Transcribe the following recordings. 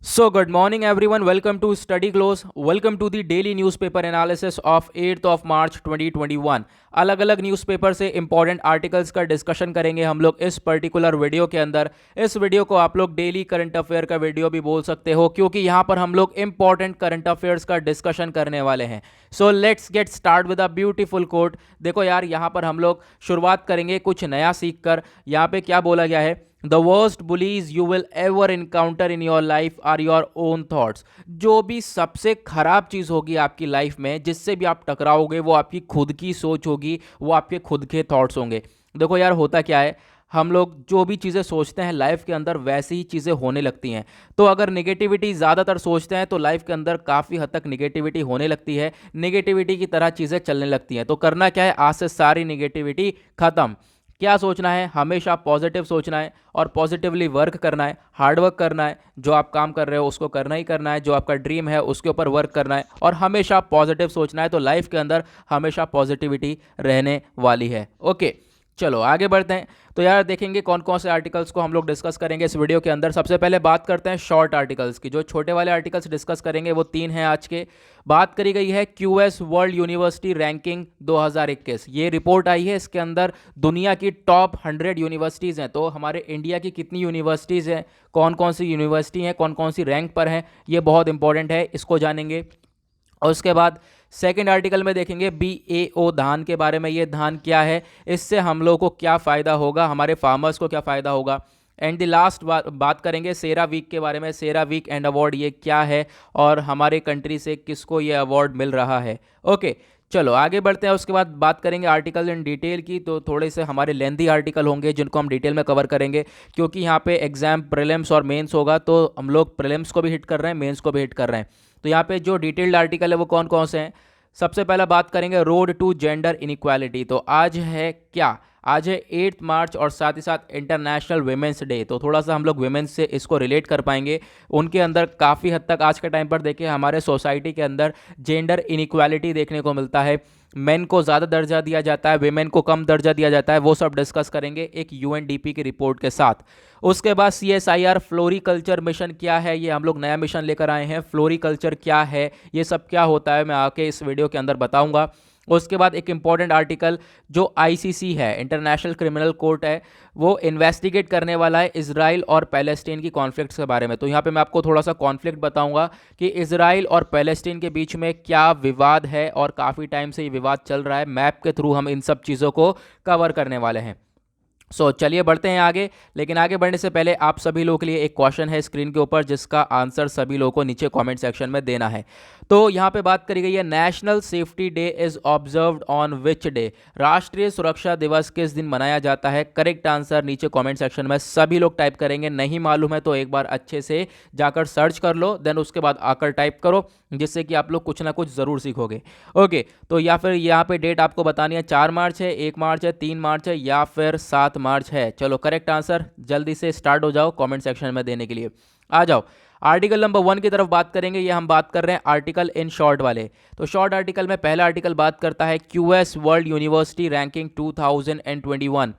So, good morning, everyone. Welcome to Study Close. Welcome to the daily newspaper analysis of 8th of March 2021. अलग अलग newspaper से important articles का discussion करेंगे हम लोग इस पर्टिकुलर वीडियो के अंदर। इस वीडियो को आप लोग डेली करंट अफेयर का वीडियो भी बोल सकते हो, क्योंकि यहाँ पर हम लोग इंपॉर्टेंट करंट अफेयर्स का डिस्कशन करने वाले हैं। So let's get start with a beautiful quote. देखो यार, यहाँ पर हम लोग शुरुआत करेंगे कुछ नया सीख कर। यहाँ पे क्या बोला गया है? The worst bullies you will ever encounter in your life are your own thoughts। जो भी सबसे खराब चीज़ होगी आपकी लाइफ में, जिससे भी आप टकराओगे, वो आपकी खुद की सोच होगी, वो आपके खुद के थॉट्स होंगे। देखो यार, होता क्या है, हम लोग जो भी चीज़ें सोचते हैं लाइफ के अंदर वैसी ही चीज़ें होने लगती हैं। तो अगर नेगेटिविटी ज़्यादातर सोचते हैं तो लाइफ के अंदर काफ़ी हद तक नेगेटिविटी होने लगती है, नेगेटिविटी की तरह चीज़ें चलने लगती हैं। तो करना क्या है, आज से सारी नेगेटिविटी ख़त्म। क्या सोचना है? हमेशा पॉजिटिव सोचना है और पॉजिटिवली वर्क करना है, हार्ड वर्क करना है। जो आप काम कर रहे हो उसको करना ही करना है, जो आपका ड्रीम है उसके ऊपर वर्क करना है और हमेशा पॉजिटिव सोचना है। तो लाइफ के अंदर हमेशा पॉजिटिविटी रहने वाली है। ओके, चलो आगे बढ़ते हैं। तो यार देखेंगे कौन कौन से आर्टिकल्स को हम लोग डिस्कस करेंगे इस वीडियो के अंदर। सबसे पहले बात करते हैं शॉर्ट आर्टिकल्स की। जो छोटे वाले आर्टिकल्स डिस्कस करेंगे वो 3 हैं आज के। बात करी गई है क्यूएस वर्ल्ड यूनिवर्सिटी रैंकिंग 2021। ये रिपोर्ट आई है, इसके अंदर दुनिया की टॉप 100 यूनिवर्सिटीज़ हैं। तो हमारे इंडिया की कितनी यूनिवर्सिटीज़ हैं, कौन कौन सी यूनिवर्सिटी हैं, कौन कौन सी रैंक पर हैं, ये बहुत इंपॉर्टेंट है, इसको जानेंगे। और उसके बाद सेकंड आर्टिकल में देखेंगे BAO धान के बारे में। ये धान क्या है, इससे हम लोगों को क्या फ़ायदा होगा, हमारे फार्मर्स को क्या फ़ायदा होगा। एंड द लास्ट बात करेंगे सेरा वीक के बारे में। सेरा वीक एंड अवार्ड ये क्या है और हमारे कंट्री से किसको ये अवार्ड मिल रहा है। ओके, चलो आगे बढ़ते हैं। उसके बाद बात करेंगे आर्टिकल इन डिटेल की। तो थोड़े से हमारे लेंथी आर्टिकल होंगे जिनको हम डिटेल में कवर करेंगे, क्योंकि यहाँ पे एग्जाम प्रीलिम्स और मेंस होगा। तो हम लोग प्रीलिम्स को भी हिट कर रहे हैं, मेंस को भी हिट कर रहे हैं। तो यहाँ पे जो डिटेल्ड आर्टिकल है वो कौन कौन से हैं। सबसे पहला बात करेंगे रोड टू जेंडर इनइक्वालिटी। तो आज है क्या? आज है 8 मार्च और साथ ही साथ इंटरनेशनल वुमेंस डे। तो थोड़ा सा हम लोग वुमेंस से इसको रिलेट कर पाएंगे। उनके अंदर काफ़ी हद तक आज के टाइम पर देखें हमारे सोसाइटी के अंदर जेंडर इनइक्वालिटी देखने को मिलता है। मेन को ज़्यादा दर्जा दिया जाता है, वेमेन को कम दर्जा दिया जाता है। वो सब डिस्कस करेंगे एक UNDP की रिपोर्ट के साथ। उसके बाद CSIR फ्लोरिकल्चर मिशन क्या है, ये हम लोग नया मिशन लेकर आए हैं। फ्लोरिकल्चर क्या है, ये सब क्या होता है, मैं आके इस वीडियो के अंदर बताऊंगा। उसके बाद एक इंपॉर्टेंट आर्टिकल जो ICC है, इंटरनेशनल क्रिमिनल कोर्ट है, वो इन्वेस्टिगेट करने वाला है इजराइल और पैलेस्टीन की कॉन्फ्लिक्ट्स के बारे में। तो यहाँ पे मैं आपको थोड़ा सा कॉन्फ्लिक्ट बताऊंगा कि इजराइल और पैलेस्टीन के बीच में क्या विवाद है और काफ़ी टाइम से ये विवाद चल रहा है। मैप के थ्रू हम इन सब चीज़ों को कवर करने वाले हैं। चलिए बढ़ते हैं आगे। लेकिन आगे बढ़ने से पहले आप सभी लोगों के लिए एक क्वेश्चन है स्क्रीन के ऊपर, जिसका आंसर सभी लोगों को नीचे कमेंट सेक्शन में देना है। तो यहाँ पे बात करी गई है national safety day is observed on which day. राष्ट्रीय सुरक्षा दिवस किस दिन मनाया जाता है? करेक्ट आंसर नीचे कमेंट सेक्शन में सभी लोग टाइप करेंगे। नहीं मालूम है तो एक बार अच्छे से जाकर सर्च कर लो, देन उसके बाद आकर टाइप करो, जिससे कि आप लोग कुछ ना कुछ ज़रूर सीखोगे। ओके, तो या फिर यहाँ पे डेट आपको बतानी है 4 मार्च है, 1 मार्च है, 3 मार्च है या फिर 7 मार्च है। चलो करेक्ट आंसर जल्दी से स्टार्ट हो जाओ कमेंट सेक्शन में देने के लिए। आ जाओ आर्टिकल नंबर 1 की तरफ बात करेंगे। ये हम बात कर रहे हैं आर्टिकल इन शॉर्ट वाले। तो शॉर्ट आर्टिकल में पहला आर्टिकल बात करता है QS वर्ल्ड यूनिवर्सिटी रैंकिंग 2021।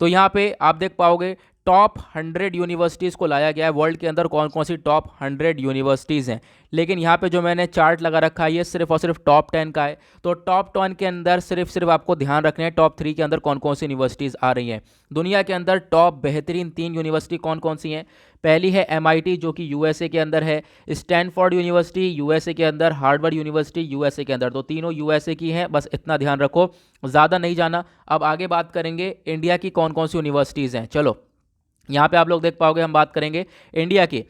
तो यहाँ पे आप देख पाओगे टॉप 100 यूनिवर्सिटीज़ को लाया गया है। वर्ल्ड के अंदर कौन कौन सी टॉप 100 यूनिवर्सिटीज़ हैं, लेकिन यहाँ पे जो मैंने चार्ट लगा रखा है ये सिर्फ और सिर्फ टॉप 10 का है। तो टॉप 10 के अंदर सिर्फ आपको ध्यान रखना है टॉप 3 के अंदर कौन कौन सी यूनिवर्सिटीज़ आ रही हैं। दुनिया के अंदर टॉप बेहतरीन 3 यूनिवर्सिटी कौन कौन सी हैं? पहली है MIT जो कि USA के अंदर है, स्टैनफोर्ड यूनिवर्सिटी USA के अंदर, हार्वर्ड यूनिवर्सिटी USA के अंदर। तो तीनों USA की हैं, बस इतना ध्यान रखो, ज़्यादा नहीं जाना। अब आगे बात करेंगे इंडिया की कौन कौन सी यूनिवर्सिटीज़ हैं। चलो यहाँ पे आप लोग देख पाओगे, हम बात करेंगे इंडिया की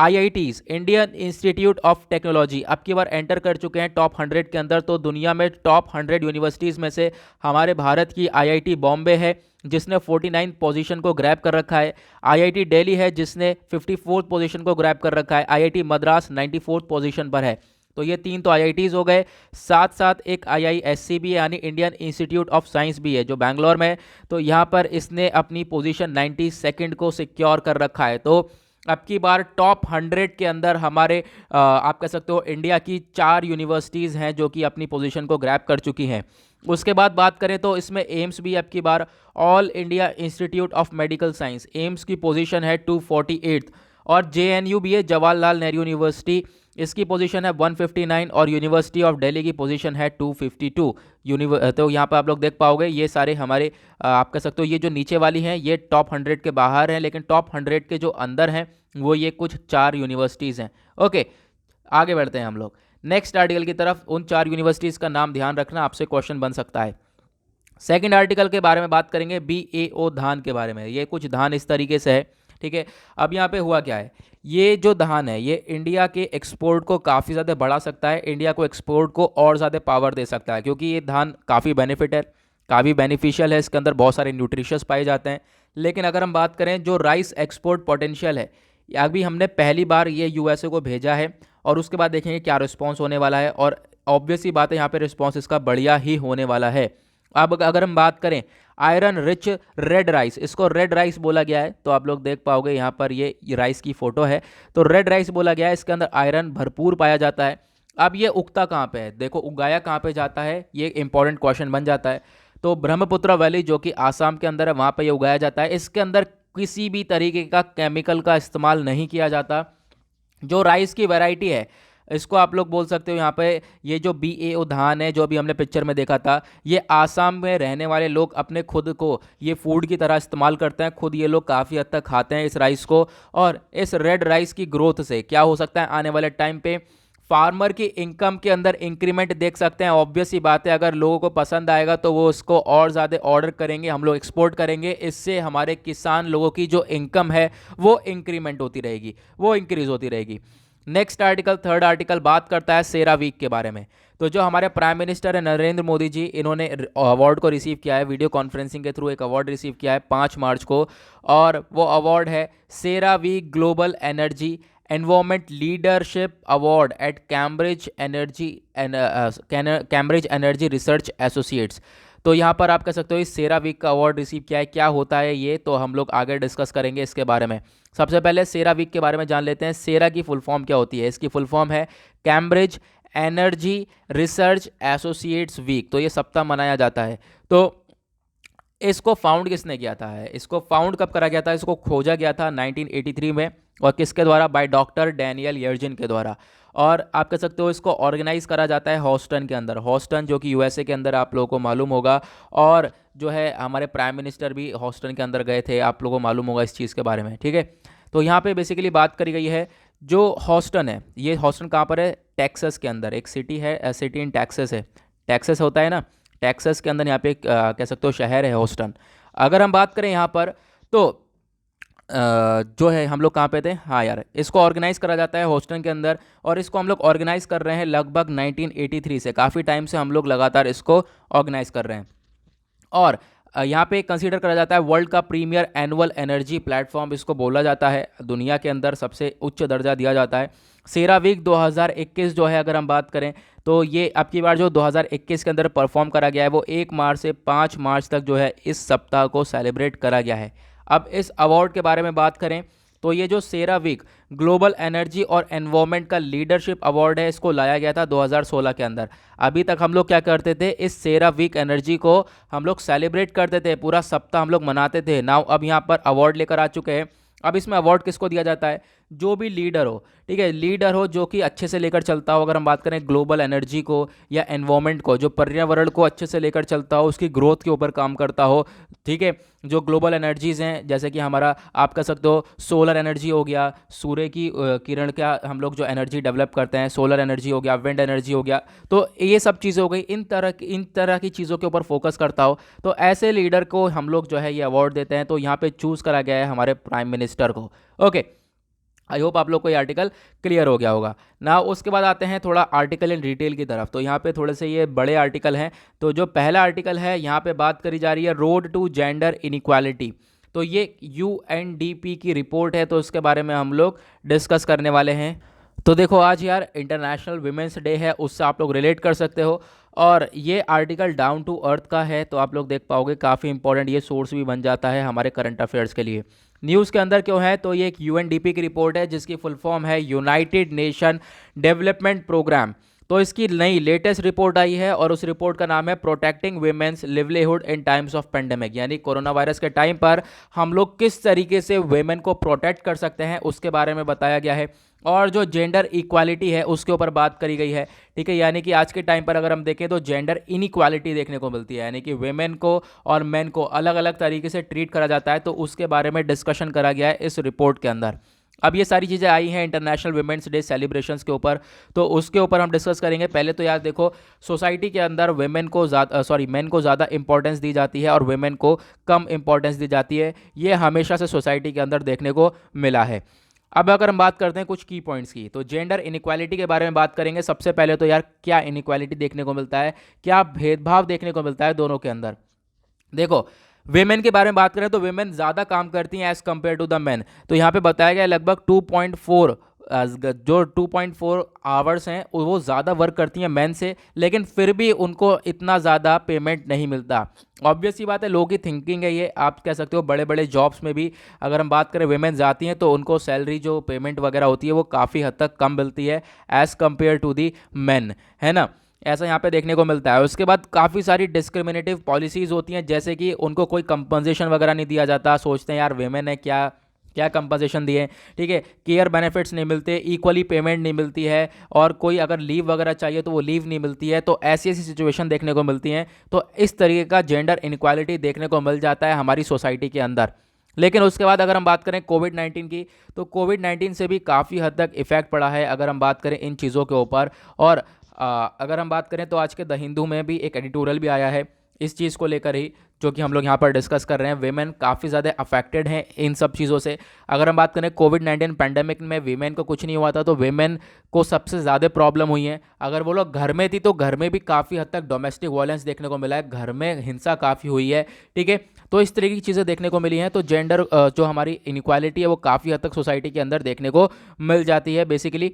IITs, Indian institute of technology अब की बार एंटर कर चुके हैं टॉप 100 के अंदर। तो दुनिया में टॉप 100 यूनिवर्सिटीज़ में से हमारे भारत की IIT बॉम्बे है, जिसने 49 पोजीशन को ग्रैब कर रखा है। IIT दिल्ली है जिसने 54 पोजीशन को ग्रैब कर रखा है। IIT मद्रास 94 पोजीशन पर है। तो ये 3 तो IITs हो गए। साथ साथ एक IISc भी है, यानी इंडियन इंस्टीट्यूट ऑफ साइंस भी है, जो बैंगलोर में है। तो यहाँ पर इसने अपनी पोजीशन 92nd को सिक्योर कर रखा है। तो अब की बार टॉप 100 के अंदर हमारे आप कह सकते हो इंडिया की 4 यूनिवर्सिटीज़ हैं जो कि अपनी पोजीशन को ग्रैब कर चुकी हैं। उसके बाद बात करें तो इसमें एम्स भी अब की बार all India institute of medical science, AIIMS की पोजीशन है 248। और JNU भी है, जवाहरलाल नेहरू यूनिवर्सिटी, इसकी पोजीशन है 159 और यूनिवर्सिटी ऑफ दिल्ली की पोजीशन है 252। तो यहाँ पर आप लोग देख पाओगे ये सारे हमारे आप कह सकते हो ये जो नीचे वाली हैं ये टॉप 100 के बाहर हैं, लेकिन टॉप 100 के जो अंदर हैं वो ये कुछ 4 यूनिवर्सिटीज़ हैं। ओके, आगे बढ़ते हैं हम लोग नेक्स्ट आर्टिकल की तरफ। उन 4 यूनिवर्सिटीज़ का नाम ध्यान रखना, आपसे क्वेश्चन बन सकता है। सेकंड आर्टिकल के बारे में बात करेंगे, BAO धान के बारे में। ये कुछ धान इस तरीके से है, ठीक है। अब यहाँ पे हुआ क्या है, ये जो धान है ये इंडिया के एक्सपोर्ट को काफ़ी ज़्यादा बढ़ा सकता है, इंडिया को एक्सपोर्ट को और ज़्यादा पावर दे सकता है, क्योंकि ये धान काफ़ी बेनिफिट है, काफ़ी बेनिफिशियल है, इसके अंदर बहुत सारे न्यूट्रिशंस पाए जाते हैं। लेकिन अगर हम बात करें जो राइस एक्सपोर्ट पोटेंशियल है, अभी हमने पहली बार ये USA को भेजा है और उसके बाद देखेंगे क्या रिस्पॉन्स होने वाला है, और ऑब्वियस ही बात है यहाँ पे रिस्पॉन्स इसका बढ़िया ही होने वाला है। अब अगर हम बात करें आयरन रिच रेड राइस, इसको रेड राइस बोला गया है, तो आप लोग देख पाओगे यहाँ पर ये राइस की फोटो है, तो रेड राइस बोला गया है, इसके अंदर आयरन भरपूर पाया जाता है। अब ये उगता कहाँ पे है, देखो उगाया कहाँ पे जाता है, ये इंपॉर्टेंट क्वेश्चन बन जाता है। तो ब्रह्मपुत्र वैली जो कि आसाम के अंदर है वहाँ पे ये उगाया जाता है। इसके अंदर किसी भी तरीके का केमिकल का इस्तेमाल नहीं किया जाता। जो राइस की वैरायटी है इसको आप लोग बोल सकते हो यहाँ पे, ये जो BAO धान है जो अभी हमने पिक्चर में देखा था, ये आसाम में रहने वाले लोग अपने खुद को ये फूड की तरह इस्तेमाल करते हैं, खुद ये लोग काफ़ी हद तक खाते हैं इस राइस को। और इस रेड राइस की ग्रोथ से क्या हो सकता है, आने वाले टाइम पे फार्मर की इनकम के अंदर इंक्रीमेंट देख सकते हैं। ऑब्वियस ही बात है, अगर लोगों को पसंद आएगा तो वो उसको और ज़्यादा ऑर्डर करेंगे, हम लोग एक्सपोर्ट करेंगे, इससे हमारे किसान लोगों की जो इनकम है वो इंक्रीमेंट होती रहेगी, वो इंक्रीज होती रहेगी। नेक्स्ट आर्टिकल, थर्ड आर्टिकल बात करता है सेरा वीक के बारे में। तो जो हमारे प्राइम मिनिस्टर है नरेंद्र मोदी जी, इन्होंने अवार्ड को रिसीव किया है, वीडियो कॉन्फ्रेंसिंग के थ्रू एक अवार्ड रिसीव किया है 5 मार्च को, और वो अवार्ड है CERA week global energy environment leadership award at Cambridge energy research associates. तो यहाँ पर आप कह सकते हो इस सेरा वीक का अवार्ड रिसीव किया है। क्या होता है ये, तो हम लोग आगे डिस्कस करेंगे इसके बारे में। सबसे पहले सेरा वीक के बारे में जान लेते हैं। सेरा की फुल फॉर्म क्या होती है, इसकी फुल फॉर्म है Cambridge energy research Associates Week. तो ये सप्ताह मनाया जाता है। तो इसको फाउंड किसने किया था, इसको फाउंड कब करा गया था, इसको खोजा गया था 1983 में, और किसके द्वारा, बाय डॉक्टर डैनियल यर्जिन के द्वारा। और आप कह सकते हो इसको ऑर्गेनाइज करा जाता है हॉस्टन के अंदर, हॉस्टन जो कि USA के अंदर आप लोगों को मालूम होगा, और जो है हमारे प्राइम मिनिस्टर भी हॉस्टन के अंदर गए थे, आप लोगों को मालूम होगा इस चीज़ के बारे में, ठीक है। तो यहाँ पे बेसिकली बात करी गई है, जो हॉस्टन है, ये हॉस्टन कहाँ पर है, टेक्सास के अंदर एक सिटी है, सिटी इन टेक्सास है, टेक्सास होता है ना, टेक्सास के अंदर यहाँ पे कह सकते हो शहर है हॉस्टन। अगर हम बात करें यहाँ पर, तो जो है हम लोग कहाँ पे थे, हाँ यार, इसको ऑर्गेनाइज करा जाता है हॉस्टन के अंदर, और इसको हम लोग ऑर्गेनाइज कर रहे हैं लगभग 1983 से, काफ़ी टाइम से हम लोग लगातार इसको ऑर्गेनाइज कर रहे हैं। और यहाँ पे कंसीडर करा जाता है वर्ल्ड का प्रीमियर एनुअल एनर्जी प्लेटफॉर्म इसको बोला जाता है, दुनिया के अंदर सबसे उच्च दर्जा दिया जाता है। सेरा वीक 2021 जो है अगर हम बात करें, तो ये अब की बार जो 2021 के अंदर परफॉर्म करा गया है वो 1 मार्च से 5 मार्च तक जो है इस सप्ताह को सेलिब्रेट करा गया है। अब इस अवार्ड के बारे में बात करें, तो ये जो सेरा वीक ग्लोबल एनर्जी और एनवायरनमेंट का लीडरशिप अवार्ड है, इसको लाया गया था 2016 के अंदर। अभी तक हम लोग क्या करते थे, इस सेरा वीक एनर्जी को हम लोग सेलिब्रेट करते थे, पूरा सप्ताह हम लोग मनाते थे। नाउ अब यहाँ पर अवार्ड लेकर आ चुके हैं। अब इसमें अवार्ड किसको दिया जाता है, जो भी लीडर हो, ठीक है, लीडर हो जो कि अच्छे से लेकर चलता हो। अगर हम बात करें ग्लोबल एनर्जी को या एनवायरनमेंट को, जो पर्यावरण को अच्छे से लेकर चलता हो, उसकी ग्रोथ के ऊपर काम करता हो, ठीक है। जो ग्लोबल एनर्जीज़ हैं, जैसे कि हमारा आप कह सकते हो सोलर एनर्जी हो गया, सूर्य की किरण का हम लोग जो एनर्जी डेवलप करते हैं, सोलर एनर्जी हो गया, विंड एनर्जी हो गया, तो ये सब चीज़ें हो गई, इन तरह की चीज़ों के ऊपर फोकस करता हो, तो ऐसे लीडर को हम लोग जो है ये अवार्ड देते हैं। तो यहाँ पे चूज़ करा गया है हमारे प्राइम मिनिस्टर को। ओके, आई होप आप लोग को ये आर्टिकल क्लियर हो गया होगा ना। उसके बाद आते हैं थोड़ा आर्टिकल इन डिटेल की तरफ। तो यहाँ पे थोड़े से ये बड़े आर्टिकल हैं। तो जो पहला आर्टिकल है यहाँ पे बात करी जा रही है रोड टू जेंडर इनइक्वालिटी। तो ये UNDP की रिपोर्ट है, तो इसके बारे में हम लोग डिस्कस करने वाले हैं। तो देखो आज यार इंटरनेशनल वुमेंस डे है, उससे आप लोग रिलेट कर सकते हो, और ये आर्टिकल डाउन टू अर्थ का है, तो आप लोग देख पाओगे काफ़ी इंपॉर्टेंट ये सोर्स भी बन जाता है हमारे करंट अफेयर्स के लिए। न्यूज़ के अंदर क्यों है, तो ये एक UNDP की रिपोर्ट है जिसकी फुल फॉर्म है यूनाइटेड नेशन डेवलपमेंट प्रोग्राम। तो इसकी नई लेटेस्ट रिपोर्ट आई है और उस रिपोर्ट का नाम है protecting women's livelihood in times of pandemic, यानी कोरोना वायरस के टाइम पर हम लोग किस तरीके से वेमेन को प्रोटेक्ट कर सकते हैं उसके बारे में बताया गया है। और जो जेंडर इक्वालिटी है उसके ऊपर बात करी गई है। ठीक है, यानी कि आज के टाइम पर अगर हम देखें तो जेंडर इनइक्वालिटी देखने को मिलती है, यानी कि वेमेन को और मेन को अलग अलग तरीके से ट्रीट करा जाता है, तो उसके बारे में डिस्कशन करा गया है इस रिपोर्ट के अंदर। अब ये सारी चीज़ें आई हैं इंटरनेशनल वुमेन्स डे सेलिब्रेशंस के ऊपर, तो उसके ऊपर हम डिस्कस करेंगे। पहले तो यार देखो, सोसाइटी के अंदर वेमेन को मेन को ज़्यादा इंपॉर्टेंस दी जाती है और वेमेन को कम इंपॉर्टेंस दी जाती है, ये हमेशा से सोसाइटी के अंदर देखने को मिला है। अब अगर हम बात करते हैं कुछ की पॉइंट्स की, तो जेंडर इनइक्वालिटी के बारे में बात करेंगे। सबसे पहले तो यार क्या इनइक्वालिटी देखने को मिलता है, क्या भेदभाव देखने को मिलता है दोनों के अंदर। देखो, वेमेन के बारे में बात करें तो वेमेन ज़्यादा काम करती हैं as compare to the man. तो यहाँ पे बताया गया लगभग 2.4 जो 2.4 आवर्स हैं वो ज़्यादा वर्क करती हैं मैन से, लेकिन फिर भी उनको इतना ज़्यादा पेमेंट नहीं मिलता। ऑब्वियस सी बात है, लोगों की थिंकिंग है ये, आप कह सकते हो बड़े बड़े जॉब्स में भी अगर हम बात करें वेमेन जाती हैं तो उनको सैलरी जो पेमेंट वगैरह होती है वो काफ़ी हद तक कम मिलती है as compare to the man, है ना। ऐसा यहाँ पे देखने को मिलता है। उसके बाद काफ़ी सारी डिस्क्रिमिनेटिव पॉलिसीज़ होती हैं, जैसे कि उनको कोई कंपनसेशन वगैरह नहीं दिया जाता। सोचते हैं यार वेमेन है, क्या क्या कंपनसेशन दिए, ठीक है, केयर बेनिफिट्स नहीं मिलते, इक्वली पेमेंट नहीं मिलती है, और कोई अगर लीव वगैरह चाहिए तो वो लीव नहीं मिलती है। तो ऐसी ऐसी सिचुएशन देखने को मिलती हैं। तो इस तरीके का जेंडर इनक्वालिटी देखने को मिल जाता है हमारी सोसाइटी के अंदर। लेकिन उसके बाद अगर हम बात करें कोविड-19 की, तो कोविड-19 से भी काफ़ी हद तक इफ़ेक्ट पड़ा है अगर हम बात करें इन चीज़ों के ऊपर। और अगर हम बात करें तो आज के द हिंदू में भी एक एडिटोरियल भी आया है इस चीज़ को लेकर ही, जो कि हम लोग यहाँ पर डिस्कस कर रहे हैं। वेमेन काफ़ी ज़्यादा अफेक्टेड हैं इन सब चीज़ों से। अगर हम बात करें कोविड-19 पैंडेमिक में वेमेन को कुछ नहीं हुआ था, तो वेमेन को सबसे ज़्यादा प्रॉब्लम हुई है। अगर वो लोग घर में थी तो घर में भी काफ़ी हद तक डोमेस्टिक वायलेंस देखने को मिला है, घर में हिंसा काफ़ी हुई है, ठीक है। तो इस तरीके की चीज़ें देखने को मिली हैं। तो जेंडर जो हमारी इनइक्वालिटी है वो काफ़ी हद तक सोसाइटी के अंदर देखने को मिल जाती है बेसिकली।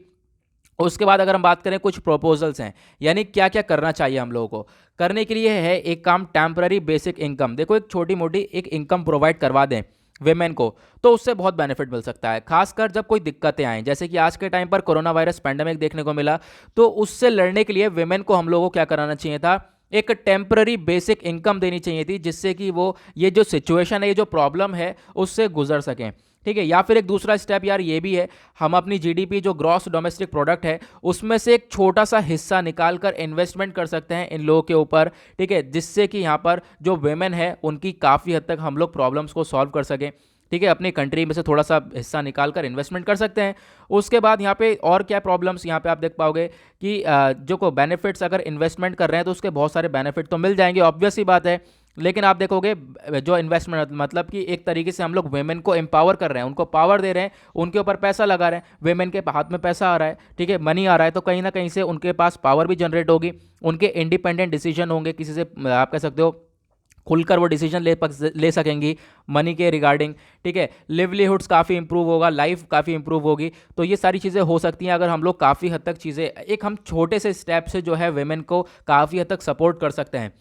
उसके बाद अगर हम बात करें कुछ प्रपोजल्स हैं, यानी क्या क्या करना चाहिए हम लोगों को। करने के लिए है एक काम, टेम्पररी बेसिक इनकम। देखो, एक छोटी मोटी एक इनकम प्रोवाइड करवा दें वेमेन को, तो उससे बहुत बेनिफिट मिल सकता है, खासकर जब कोई दिक्कतें आएँ, जैसे कि आज के टाइम पर कोरोना वायरस पैंडेमिक देखने को मिला। तो उससे लड़ने के लिए वेमेन को हम लोगों को क्या कराना चाहिए था, एक टेम्पररी बेसिक इनकम देनी चाहिए थी, जिससे कि वो ये जो सिचुएशन है, ये जो प्रॉब्लम है, उससे गुजर सकें, ठीक है। या फिर एक दूसरा स्टेप यार ये भी है, हम अपनी जीडीपी जो ग्रॉस डोमेस्टिक प्रोडक्ट है उसमें से एक छोटा सा हिस्सा निकाल कर इन्वेस्टमेंट कर सकते हैं इन लोगों के ऊपर, ठीक है, जिससे कि यहाँ पर जो वेमेन है उनकी काफ़ी हद तक हम लोग प्रॉब्लम्स को सॉल्व कर सकें, ठीक है। अपनी कंट्री में से थोड़ा सा हिस्सा निकाल कर इन्वेस्टमेंट कर सकते हैं। उसके बाद यहाँ पे और क्या प्रॉब्लम्स यहाँ पे आप देख पाओगे कि जो को बेनिफिट्स, अगर इन्वेस्टमेंट कर रहे हैं तो उसके बहुत सारे बेनिफिट तो मिल जाएंगे, ऑब्वियस ही बात है। लेकिन आप देखोगे जो इन्वेस्टमेंट मतलब कि एक तरीके से हम लोग वेमेन को एम्पावर कर रहे हैं, उनको पावर दे रहे हैं, उनके ऊपर पैसा लगा रहे हैं, वेमेन के हाथ में पैसा आ रहा है, ठीक है, मनी आ रहा है, तो कहीं ना कहीं से उनके पास पावर भी जनरेट होगी, उनके इंडिपेंडेंट डिसीजन होंगे, किसी से आप कह सकते हो खुलकर वो डिसीजन ले सकेंगी मनी के रिगार्डिंग, ठीक है। लिवलीहुड्स काफ़ी इंप्रूव होगा, लाइफ काफ़ी इंप्रूव होगी। तो ये सारी चीज़ें हो सकती हैं अगर हम लोग काफ़ी हद तक चीज़ें, एक हम छोटे से स्टेप से जो है वेमेन को काफ़ी हद तक सपोर्ट कर सकते हैं।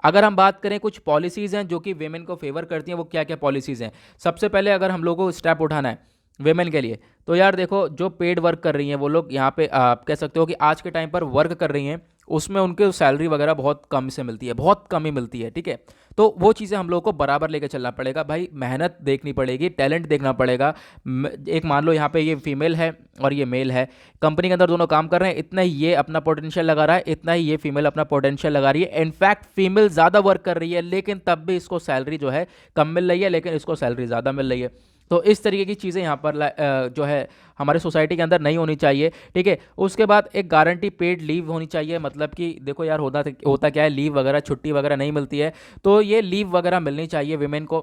अगर हम बात करें कुछ पॉलिसीज़ हैं जो कि वेमेन को फेवर करती हैं, वो क्या क्या पॉलिसीज़ हैं। सबसे पहले अगर हम लोगों को स्टेप उठाना है वेमेन के लिए, तो यार देखो, जो पेड वर्क कर रही हैं वो लोग, यहाँ पे आप कह सकते हो कि आज के टाइम पर वर्क कर रही हैं, उसमें उनके सैलरी वगैरह बहुत कम से मिलती है, बहुत कम ही मिलती है, ठीक है। तो वो चीज़ें हम लोग को बराबर लेकर चलना पड़ेगा भाई, मेहनत देखनी पड़ेगी, टैलेंट देखना पड़ेगा। एक मान लो यहाँ पे ये फीमेल है और ये मेल है, कंपनी के अंदर दोनों काम कर रहे हैं, इतना ही ये अपना पोटेंशियल लगा रहा है, इतना ही ये फीमेल अपना पोटेंशियल लगा रही है। इनफैक्ट फीमेल ज़्यादा वर्क कर रही है, लेकिन तब भी इसको सैलरी जो है कम मिल रही है, लेकिन इसको सैलरी ज़्यादा मिल रही है। तो इस तरीके की चीज़ें यहाँ पर जो है हमारे सोसाइटी के अंदर नहीं होनी चाहिए, ठीक है। उसके बाद एक गारंटी पेड लीव होनी चाहिए, मतलब कि देखो यार, होता क्या है, लीव वगैरह छुट्टी वगैरह नहीं मिलती है, तो ये लीव वगैरह मिलनी चाहिए वीमेन को,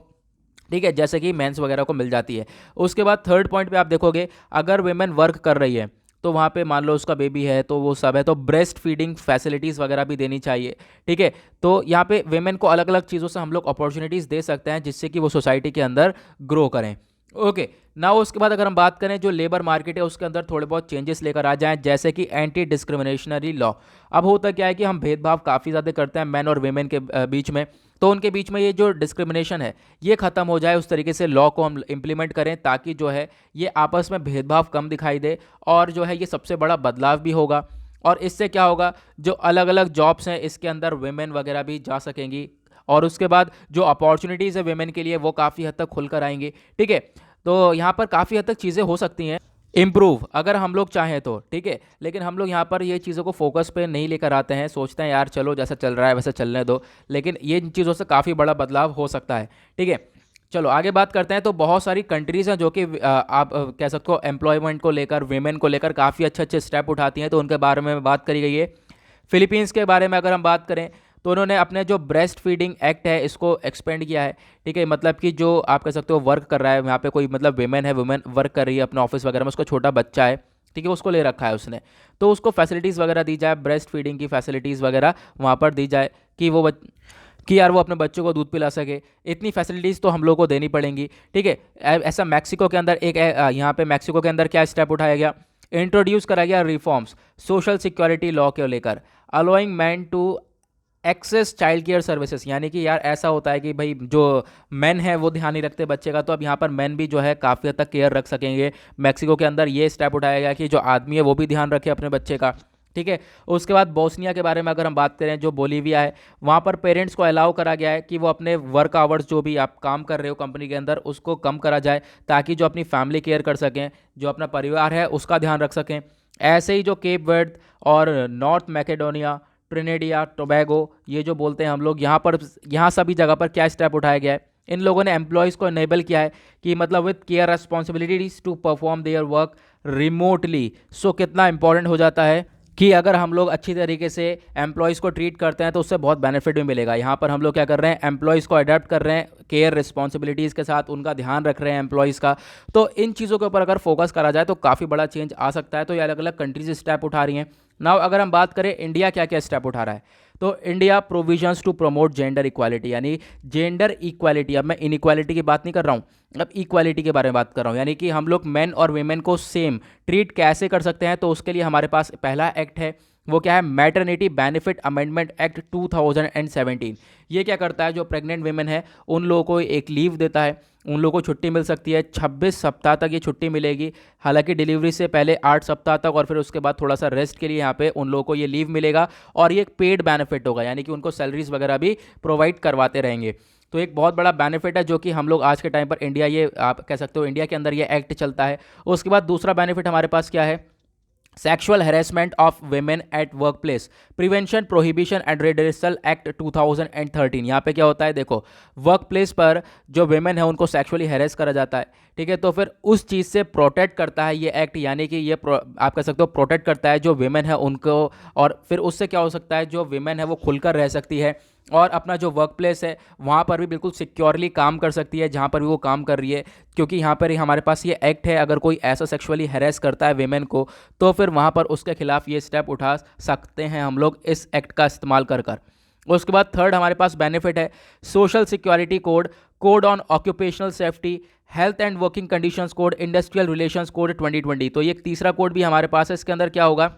ठीक है, जैसे कि मेंस वगैरह को मिल जाती है। उसके बाद थर्ड पॉइंट पे आप देखोगे, अगर वीमेन वर्क कर रही है तो वहाँ पे मान लो उसका बेबी है, तो वो सब है, तो ब्रेस्ट फीडिंग फैसिलिटीज़ वगैरह भी देनी चाहिए, ठीक है। तो यहाँ पे वेमेन को अलग अलग चीज़ों से हम लोग अपॉर्चुनिटीज़ दे सकते हैं, जिससे कि वो सोसाइटी के अंदर ग्रो करें। ओके, ना उसके बाद अगर हम बात करें जो लेबर मार्केट है उसके अंदर थोड़े बहुत चेंजेस लेकर आ जाएं, जैसे कि एंटी डिस्क्रिमिनेशनरी लॉ। अब होता क्या है कि हम भेदभाव काफ़ी ज़्यादा करते हैं मैन और वेमेन के बीच में, तो उनके बीच में ये जो डिस्क्रिमिनेशन है ये ख़त्म हो जाए, उस तरीके से लॉ को हम इम्प्लीमेंट करें, ताकि जो है ये आपस में भेदभाव कम दिखाई दे, और जो है ये सबसे बड़ा बदलाव भी होगा। और इससे क्या होगा, जो अलग अलग जॉब्स हैं इसके अंदर वेमेन वगैरह भी जा सकेंगी, और उसके बाद जो अपॉर्चुनिटीज़ है वेमेन के लिए वो काफ़ी हद तक खुल कर आएंगी। ठीक है, तो यहाँ पर काफ़ी हद तक चीज़ें हो सकती हैं इम्प्रूव अगर हम लोग चाहें तो। ठीक है, लेकिन हम लोग यहाँ पर ये चीज़ों को फोकस पे नहीं लेकर आते हैं, सोचते हैं यार चलो जैसा चल रहा है वैसा चलने दो, लेकिन ये इन चीज़ों से काफ़ी बड़ा बदलाव हो सकता है। ठीक है, चलो आगे बात करते हैं। तो बहुत सारी कंट्रीज़ हैं जो कि आप कह सकते हो एम्प्लॉयमेंट को लेकर, वेमेन को लेकर काफ़ी अच्छे अच्छे स्टेप उठाती हैं, तो उनके बारे में बात करी गई है। फिलीपींस के बारे में अगर हम बात करें तो उन्होंने अपने जो ब्रेस्ट फीडिंग एक्ट है इसको एक्सपेंड किया है। ठीक है, मतलब कि जो आप कह सकते हो वर्क कर रहा है यहाँ पे, कोई मतलब वेमेन है, वुमेन वर्क कर रही है अपने ऑफिस वगैरह में, उसका छोटा बच्चा है, ठीक है, उसको ले रखा है उसने, तो उसको फैसिलिटीज़ वगैरह दी जाए, ब्रेस्ट फीडिंग की फैसिलिटीज़ वगैरह वहाँ पर दी जाए कि कि यार वो अपने बच्चों को दूध पिला सके। इतनी फैसिलिटीज़ तो हम लोग को देनी पड़ेंगी। ठीक है, ऐसा मैक्सिको के अंदर एक यहाँ पे मैक्सिको के अंदर क्या स्टेप उठाया गया, इंट्रोड्यूस करा गया रिफॉर्म्स सोशल सिक्योरिटी लॉ को लेकर, allowing man to access child care services. यानी कि यार ऐसा होता है कि भाई जो मेन है वो ध्यान नहीं रखते बच्चे का, तो अब यहाँ पर मेन भी जो है काफ़ी हद तक केयर रख सकेंगे। मैक्सिको के अंदर ये स्टेप उठाया गया कि जो आदमी है वो भी ध्यान रखे अपने बच्चे का। ठीक है, उसके बाद बोस्निया के बारे में अगर हम बात करें, जो बोलीविया है, वहाँ पर पेरेंट्स को अलाउ करा गया है कि वो अपने वर्क आवर्स जो भी आप काम कर रहे हो कंपनी के अंदर उसको कम करा जाए, ताकि जो अपनी फैमिली केयर कर सकें, जो अपना परिवार है उसका ध्यान रख सकें। ऐसे ही जो केप वर्ड और नॉर्थ मैकेडोनिया, ट्रिनेडिया टोबैगो, ये जो बोलते हैं हम लोग, यहाँ सभी जगह पर क्या स्टेप उठाया गया है, इन लोगों ने एम्प्लॉयज़ को इनेबल किया है कि मतलब with care responsibilities to perform their work remotely. So कितना इंपॉर्टेंट हो जाता है कि अगर हम लोग अच्छी तरीके से एम्प्लॉयज़ को ट्रीट करते हैं तो उससे बहुत बेनिफिट भी मिलेगा। यहाँ पर हम लोग क्या कर रहे हैं, एम्प्लॉयज़ को अडेप्ट कर रहे हैं केयर रिस्पॉन्सिबिलिटीज़ के साथ, उनका ध्यान रख रहे हैं एम्प्लॉयज़ का। तो इन चीज़ों के ऊपर अगर फोकस करा जाए तो काफ़ी बड़ा चेंज आ सकता है। तो ये अलग अलग कंट्रीज स्टेप उठा रही हैं। नाउ अगर हम बात करें इंडिया क्या क्या स्टेप उठा रहा है, तो India provisions to promote gender equality, यानी जेंडर इक्वालिटी। अब मैं इनइक्वालिटी की बात नहीं कर रहा हूँ, अब इक्वालिटी के बारे में बात कर रहा हूँ, यानी कि हम लोग मेन और वीमेन को सेम ट्रीट कैसे कर सकते हैं। तो उसके लिए हमारे पास पहला एक्ट है, वो क्या है, मैटरनिटी बेनिफिट अमेंडमेंट एक्ट 2017। ये क्या करता है, जो प्रेग्नेंट वीमेन है उन लोगों को एक लीव देता है, उन लोगों को छुट्टी मिल सकती है, 26 सप्ताह तक ये छुट्टी मिलेगी। हालांकि डिलीवरी से पहले 8 सप्ताह तक, और फिर उसके बाद थोड़ा सा रेस्ट के लिए यहाँ पे उन लोगों को ये लीव मिलेगा, और ये एक पेड बेनिफिट होगा, यानी कि उनको सैलरीज वगैरह भी प्रोवाइड करवाते रहेंगे। तो एक बहुत बड़ा बेनिफिट है जो कि हम लोग आज के टाइम पर इंडिया, ये आप कह सकते हो इंडिया के अंदर ये एक्ट चलता है। उसके बाद दूसरा बेनिफिट हमारे पास क्या है, sexual harassment of women at work place prevention prohibition and redressal act 2013। यहाँ पे क्या होता है, देखो वर्क प्लेस पर जो वेमेन है उनको सेक्सुअली हेरेस करा जाता है, ठीक है, तो फिर उस चीज़ से प्रोटेक्ट करता है ये एक्ट, यानी कि ये आप कह सकते हो प्रोटेक्ट करता है जो वेमेन है उनको। और फिर उससे क्या हो सकता है, जो वेमेन है वो खुलकर रह सकती है और अपना जो वर्क प्लेस है वहाँ पर भी बिल्कुल सिक्योरली काम कर सकती है जहाँ पर भी वो काम कर रही है। क्योंकि यहाँ पर ही हमारे पास ये एक्ट है, अगर कोई ऐसा सेक्सुअली हैरेस करता है वेमेन को तो फिर वहाँ पर उसके खिलाफ ये स्टेप उठा सकते हैं हम लोग इस एक्ट का इस्तेमाल कर कर। उसके बाद थर्ड हमारे पास बेनिफिट है social security code, code on occupational safety, health and working conditions code, industrial relations code 2020। तो ये एक तीसरा कोड भी हमारे पास है। इसके अंदर क्या होगा,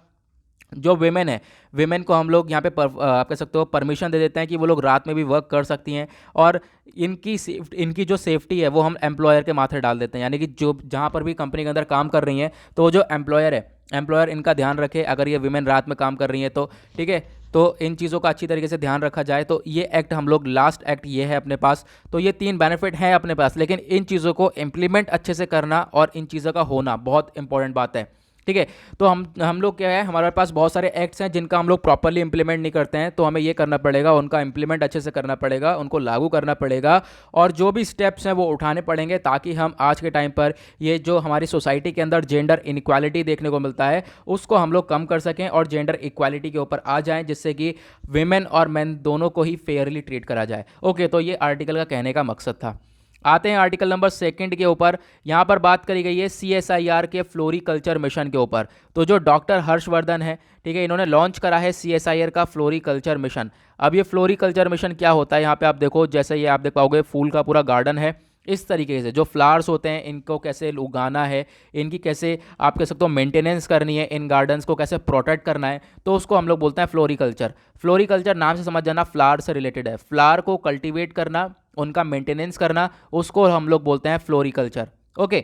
जो वेमेन है, वेमेन को हम लोग यहाँ पे आप कह सकते हो परमिशन दे देते हैं कि वो लोग रात में भी वर्क कर सकती हैं, और इनकी जो सेफ्टी है वो हम एम्प्लॉयर के माथे डाल देते हैं, यानी कि जो जहाँ पर भी कंपनी के अंदर काम कर रही हैं तो वो जो एम्प्लॉयर है, एम्प्लॉयर इनका ध्यान रखे अगर ये वेमेन रात में काम कर रही है तो, ठीक है, तो इन चीज़ों का अच्छी तरीके से ध्यान रखा जाए। तो ये एक्ट हम लोग लास्ट एक्ट ये है अपने पास। तो ये 3 बेनिफिट हैं अपने पास, लेकिन इन चीज़ों को इम्प्लीमेंट अच्छे से करना और इन चीज़ों का होना बहुत इंपॉर्टेंट बात है, ठीक है। तो हम लोग क्या है, हमारे पास बहुत सारे एक्ट्स हैं जिनका हम लोग प्रॉपरली इंप्लीमेंट नहीं करते हैं, तो हमें ये करना पड़ेगा, उनका इंप्लीमेंट अच्छे से करना पड़ेगा, उनको लागू करना पड़ेगा, और जो भी स्टेप्स हैं वो उठाने पड़ेंगे, ताकि हम आज के टाइम पर ये जो हमारी सोसाइटी के अंदर जेंडर इनक्वालिटी देखने को मिलता है उसको हम लोग कम कर सकें और जेंडर इक्वालिटी के ऊपर आ जाएं, जिससे कि वेमेन और मैन दोनों को ही फेयरली ट्रीट करा जाए। ओके, तो ये आर्टिकल का कहने का मकसद था। आते हैं आर्टिकल नंबर 2 के ऊपर। यहाँ पर बात करी गई है CSIR के फ्लोरीकल्चर मिशन के ऊपर। तो जो डॉक्टर हर्षवर्धन है, ठीक है, इन्होंने लॉन्च करा है CSIR का फ्लोरीकल्चर मिशन। अब ये फ्लोरीकल्चर मिशन क्या होता है, यहाँ पे आप देखो, जैसे ये आप देख पाओगे फूल का पूरा गार्डन है, इस तरीके से जो फ्लावर्स होते हैं इनको कैसे उगाना है, इनकी कैसे आप कह सकते हो मेंटेनेंस करनी है, इन गार्डन्स को कैसे प्रोटेक्ट करना है, तो उसको हम लोग बोलते हैं फ्लोरीकल्चर। फ्लोरीकल्चर नाम से समझ जाना फ्लावर से रिलेटेड है, फ्लावर को कल्टीवेट करना, उनका मेंटेनेंस करना, उसको हम लोग बोलते हैं फ्लोरीकल्चर। ओके,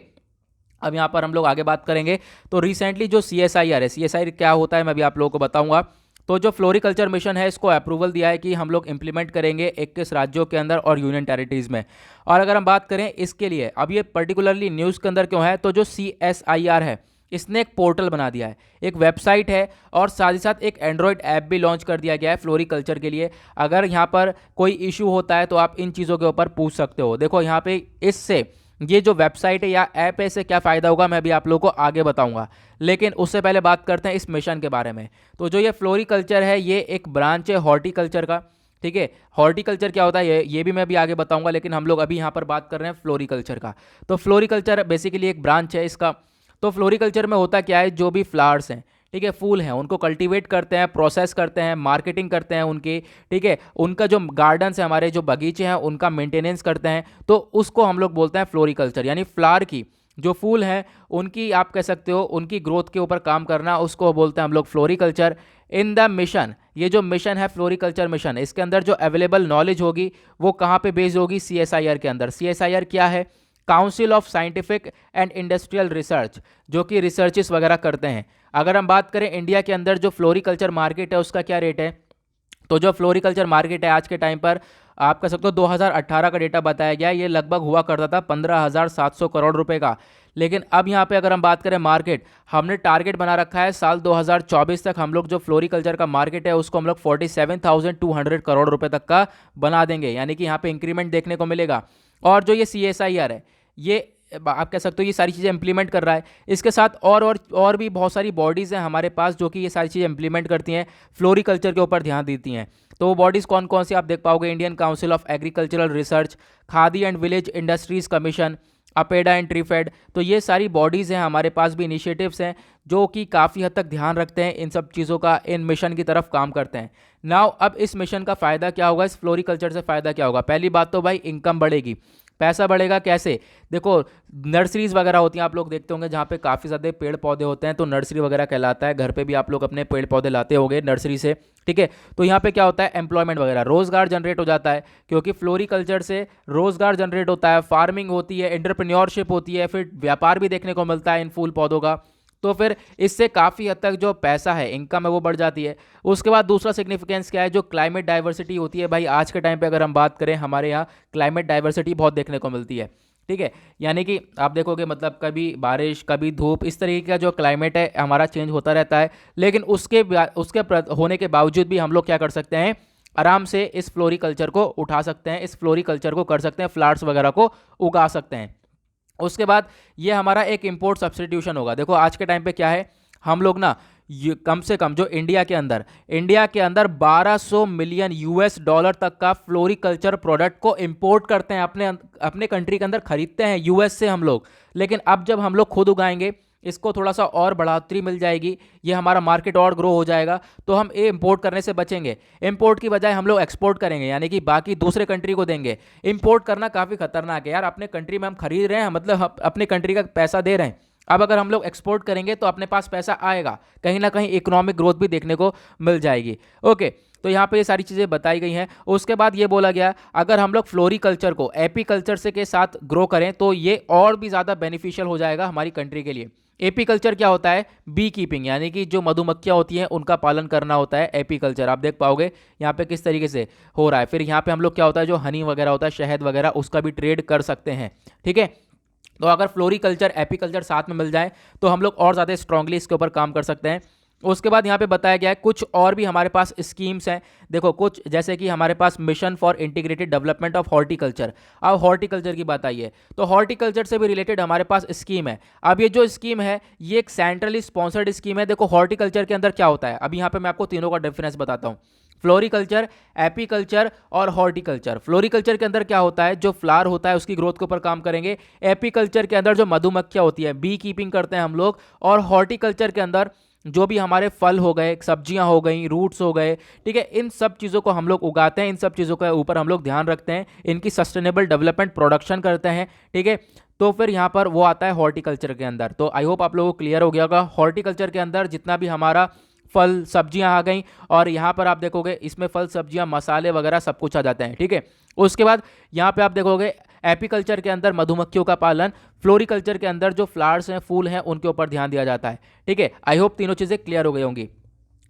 अब यहाँ पर हम लोग आगे बात करेंगे। तो रिसेंटली जो CSIR है, CSIR क्या होता है मैं अभी आप लोगों को बताऊंगा। तो जो फ्लोरिकल्चर मिशन है इसको अप्रूवल दिया है कि हम लोग इंप्लीमेंट करेंगे 21 राज्यों के अंदर और यूनियन टेरिटरीज में। और अगर हम बात करें इसके लिए, अब ये पर्टिकुलरली न्यूज़ के अंदर क्यों है, तो जो CSIR है इसने एक पोर्टल बना दिया है, एक वेबसाइट है, और साथ ही साथ एक एंड्रॉयड ऐप भी लॉन्च कर दिया गया है फ्लोरिकल्चर के लिए। अगर यहाँ पर कोई इशू होता है तो आप इन चीज़ों के ऊपर पूछ सकते हो। देखो यहाँ पे इससे ये जो वेबसाइट है या ऐप है इससे क्या फ़ायदा होगा मैं भी आप लोगों को आगे बताऊंगा, लेकिन उससे पहले बात करते हैं इस मिशन के बारे में। तो जो ये फ्लोरिकल्चर है ये एक ब्रांच है हॉर्टिकल्चर का, ठीक है। हॉर्टिकल्चर क्या होता है ये भी मैं अभी आगे बताऊंगा, लेकिन हम लोग अभी यहाँ पर बात कर रहे हैं फ्लोरिकल्चर का। तो फ्लोरिकल्चर बेसिकली एक ब्रांच है इसका। तो फ्लोरिकल्चर में होता क्या है, जो भी फ्लावर्स हैं, ठीक है, फूल हैं, उनको कल्टीवेट करते हैं, प्रोसेस करते हैं, मार्केटिंग करते हैं उनकी, ठीक है, उनका जो गार्डन्स है, हमारे जो बगीचे हैं उनका मेंटेनेंस करते हैं, तो उसको हम लोग बोलते हैं फ्लोरिकल्चर। यानी फ्लावर की जो फूल हैं उनकी आप कह सकते हो उनकी ग्रोथ के ऊपर काम करना, उसको बोलते हैं हम लोग फ्लोरिकल्चर। इन द मिशन, ये जो मिशन है फ्लोरिकल्चर मिशन, इसके अंदर जो अवेलेबल नॉलेज होगी वो कहाँ पे बेस्ड होगी, CSIR के अंदर। CSIR क्या है, council of scientific and industrial research, जो कि रिसर्चेस वगैरह करते हैं। अगर हम बात करें इंडिया के अंदर जो फ्लोरिकल्चर मार्केट है उसका क्या रेट है, तो जो फ्लोरिकल्चर मार्केट है आज के टाइम पर आप कह सकते हो 2018 का डेटा बताया गया है, ये लगभग हुआ करता था 15,700 करोड़ रुपए का। लेकिन अब यहाँ पे अगर हम बात करें मार्केट, हमने टारगेट बना रखा है साल 2024 तक हम लोग जो फ्लोरिकल्चर का मार्केट है उसको हम लोग 47,200 करोड़ रुपए तक का बना देंगे, यानी कि यहाँ पे इंक्रीमेंट देखने को मिलेगा। और जो ये CSIR है ये आप कह सकते हो ये सारी चीज़ें इंप्लीमेंट कर रहा है। इसके साथ और भी बहुत सारी बॉडीज़ हैं हमारे पास जो कि ये सारी चीज़ें इंप्लीमेंट करती हैं, फ्लोरिकल्चर के ऊपर ध्यान देती हैं। तो वो बॉडीज़ कौन कौन सी आप देख पाओगे, Indian council of agricultural research, Khadi and village industries commission, APEDA and TRIFED. तो ये सारी बॉडीज़ हैं हमारे पास भी, इनिशिएटिव्स हैं जो कि काफ़ी हद तक ध्यान रखते हैं इन सब चीज़ों का, इन मिशन की तरफ काम करते हैं। नाउ अब इस मिशन का फ़ायदा क्या होगा, इस फ्लोरिकल्चर से फ़ायदा क्या होगा। पहली बात तो भाई इनकम बढ़ेगी, पैसा बढ़ेगा। कैसे, देखो नर्सरीज वगैरह होती हैं, आप लोग देखते होंगे जहाँ पे काफ़ी ज़्यादा पेड़ पौधे होते हैं, तो नर्सरी वगैरह कहलाता है। घर पे भी आप लोग अपने पेड़ पौधे लाते होंगे नर्सरी से, ठीक है। तो यहाँ पे क्या होता है, एम्प्लॉयमेंट वगैरह, रोज़गार जनरेट हो जाता है, क्योंकि फ्लोरिकल्चर से रोज़गार जनरेट होता है, फार्मिंग होती है, एंटरप्रेन्योरशिप होती है, फिर व्यापार भी देखने को मिलता है इन फूल पौधों का। तो फिर इससे काफ़ी हद तक जो पैसा है, इनकम है, वो बढ़ जाती है। उसके बाद दूसरा सिग्निफिकेंस क्या है, जो क्लाइमेट डाइवर्सिटी होती है भाई, आज के टाइम पे अगर हम बात करें हमारे यहाँ क्लाइमेट डाइवर्सिटी बहुत देखने को मिलती है, ठीक है। यानी कि आप देखोगे मतलब कभी बारिश कभी धूप, इस तरीके का जो क्लाइमेट है हमारा चेंज होता रहता है। लेकिन उसके होने के बावजूद भी हम लोग क्या कर सकते हैं, आराम से इस फ्लोरिकल्चर को उठा सकते हैं, इस फ्लोरिकल्चर को कर सकते हैं, फ्लावर्स वगैरह को उगा सकते हैं। उसके बाद ये हमारा एक इंपोर्ट सब्सटीट्यूशन होगा। देखो आज के टाइम पे क्या है, हम लोग ना ये कम से कम जो इंडिया के अंदर 1200 मिलियन US डॉलर तक का फ्लोरिकल्चर प्रोडक्ट को इंपोर्ट करते हैं, अपने कंट्री के अंदर खरीदते हैं US से हम लोग। लेकिन अब जब हम लोग खुद उगाएंगे, इसको थोड़ा सा और बढ़ोतरी मिल जाएगी, ये हमारा मार्केट और ग्रो हो जाएगा, तो हम ये इंपोर्ट करने से बचेंगे। इंपोर्ट की बजाय हम लोग एक्सपोर्ट करेंगे, यानी कि बाकी दूसरे कंट्री को देंगे। इंपोर्ट करना काफ़ी खतरनाक है यार, अपने कंट्री में हम खरीद रहे हैं, मतलब अपने कंट्री का पैसा दे रहे हैं। अब अगर हम लोग एक्सपोर्ट करेंगे तो अपने पास पैसा आएगा, कहीं ना कहीं इकोनॉमिक ग्रोथ भी देखने को मिल जाएगी। ओके, तो यहाँ पे ये सारी चीज़ें बताई गई हैं। उसके बाद ये बोला गया अगर हम लोग फ्लोरिकल्चर को एपीकल्चर से के साथ ग्रो करें तो ये और भी ज़्यादा बेनिफिशियल हो जाएगा हमारी कंट्री के लिए। एपीकल्चर क्या होता है, बी कीपिंग, यानी कि जो मधुमक्खियाँ होती हैं उनका पालन करना होता है एपीकल्चर। आप देख पाओगे यहाँ पे किस तरीके से हो रहा है। फिर यहाँ पे हम लोग क्या होता है, जो हनी वगैरह होता है, शहद वगैरह, उसका भी ट्रेड कर सकते हैं, ठीक है। तो अगर फ्लोरिकल्चर एपीकल्चर साथ में मिल जाए तो हम लोग और ज़्यादा स्ट्रांगली इसके ऊपर काम कर सकते हैं। उसके बाद यहाँ पे बताया गया है कुछ और भी हमारे पास स्कीम्स हैं। देखो कुछ जैसे कि हमारे पास mission for integrated development of horticulture. अब हॉर्टिकल्चर की बात आई है तो हॉर्टिकल्चर से भी रिलेटेड हमारे पास स्कीम है। अब ये जो स्कीम है ये एक सेंट्रली स्पॉन्सर्ड स्कीम है। देखो हॉर्टिकल्चर के अंदर क्या होता है, अभी यहाँ पे मैं आपको तीनों का डिफरेंस बताता हूँ, फ्लोरिकल्चर, एपीकल्चर और हॉर्टिकल्चर। फ्लोरिकल्चर के अंदर क्या होता है, जो फ्लावर होता है उसकी ग्रोथ के ऊपर काम करेंगे। एपीकल्चर के अंदर जो मधुमक्खियाँ होती है, बी कीपिंग करते हैं हम लोग। और हॉर्टिकल्चर के अंदर जो भी हमारे फल हो गए, सब्जियां हो गई, रूट्स हो गए, ठीक है, इन सब चीज़ों को हम लोग उगाते हैं, इन सब चीज़ों के ऊपर हम लोग ध्यान रखते हैं, इनकी सस्टेनेबल डेवलपमेंट प्रोडक्शन करते हैं, ठीक है। तो फिर यहाँ पर वो आता है हॉर्टिकल्चर के अंदर। तो आई होप आप लोगों को क्लियर हो गया होगा। हॉर्टिकल्चर के अंदर जितना भी हमारा फल सब्जियां आ गई, और यहाँ पर आप देखोगे इसमें फल सब्जियां मसाले वगैरह सब कुछ आ जाते हैं, ठीक है। उसके बाद यहाँ पे आप देखोगे एपीकल्चर के अंदर मधुमक्खियों का पालन, फ्लोरिकल्चर के अंदर जो फ्लावर्स हैं, फूल हैं, उनके ऊपर ध्यान दिया जाता है। ठीक है, आई होप तीनों चीज़ें क्लियर हो गई होंगी।